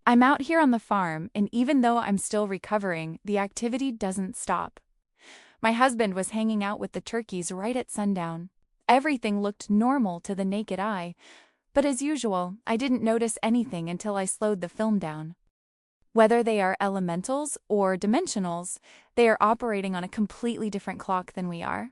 I'm out here on the farm, and even though I'm still recovering, the activity doesn't stop. My husband was hanging out with the turkeys right at sundown. Everything looked normal to the naked eye, but as usual, I didn't notice anything until I slowed the film down. Whether they are elementals or dimensionals, they are operating on a completely different clock than we are.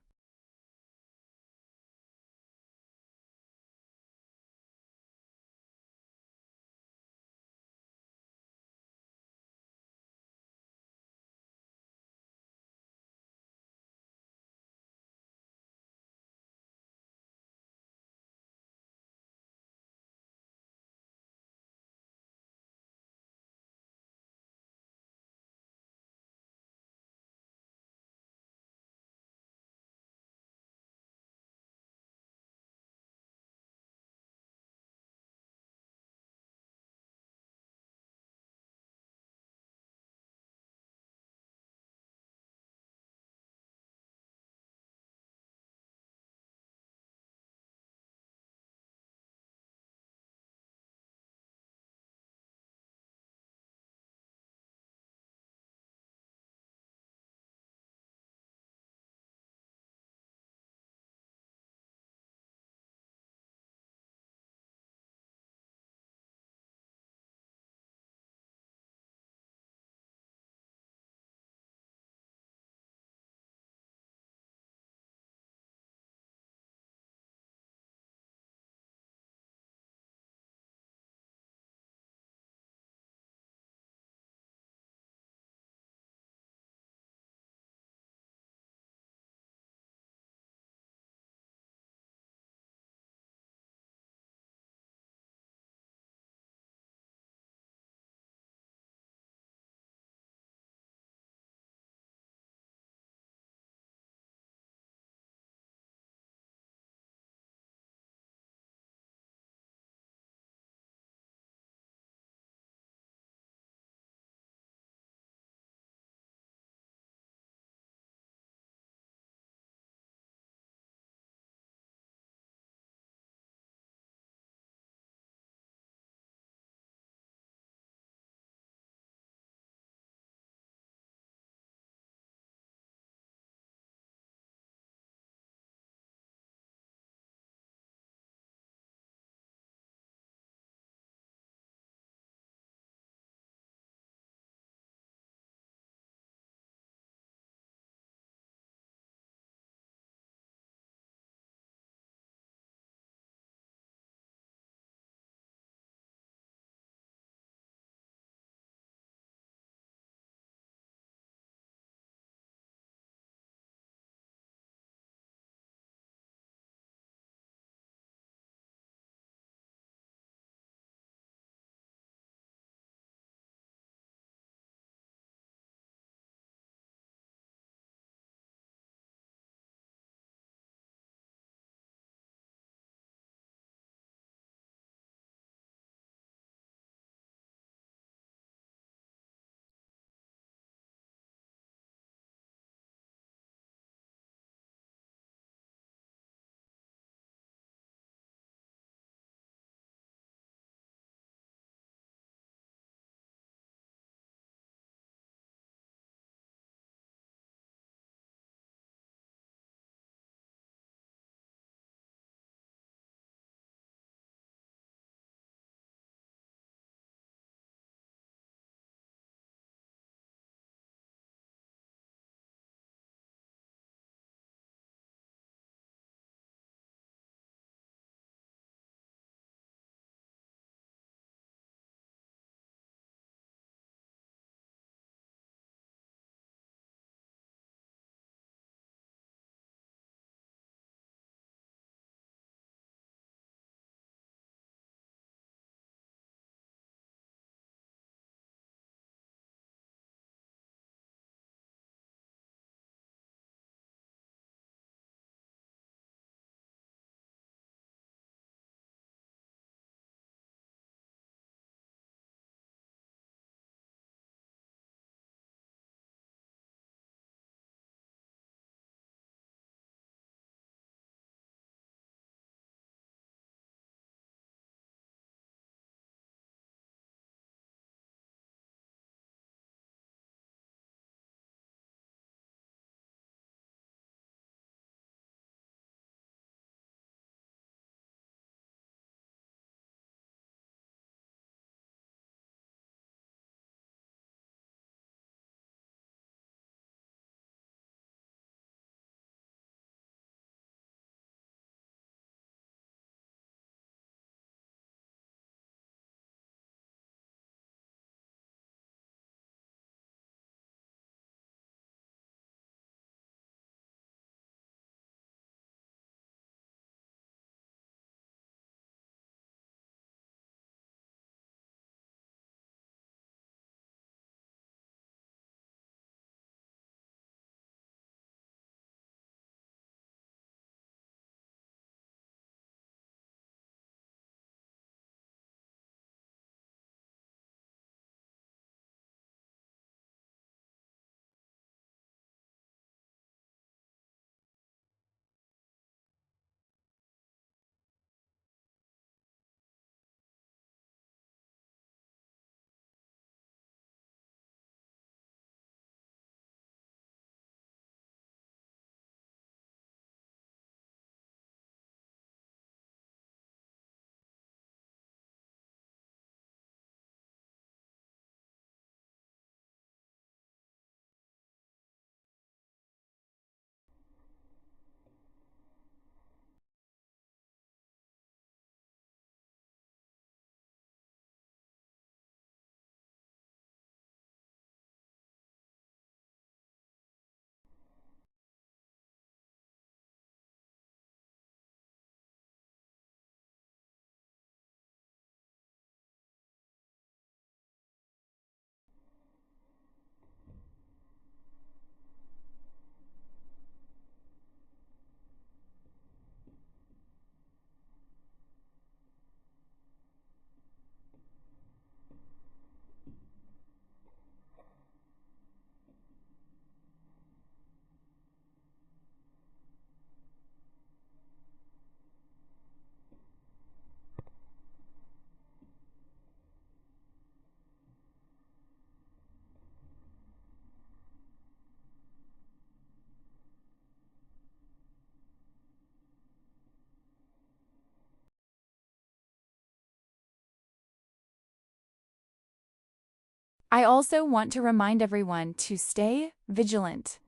I also want to remind everyone to stay vigilant.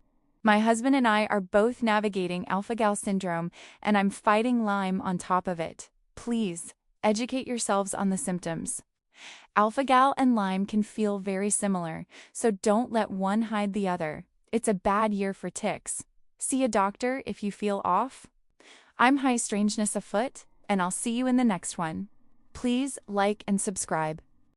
My husband and I are both navigating alpha-gal syndrome, and I'm fighting Lyme on top of it. Please, educate yourselves on the symptoms. Alpha-gal and Lyme can feel very similar, so don't let one hide the other. It's a bad year for ticks. See a doctor if you feel off. I'm Strangeness Afoot, and I'll see you in the next one. Please like and subscribe.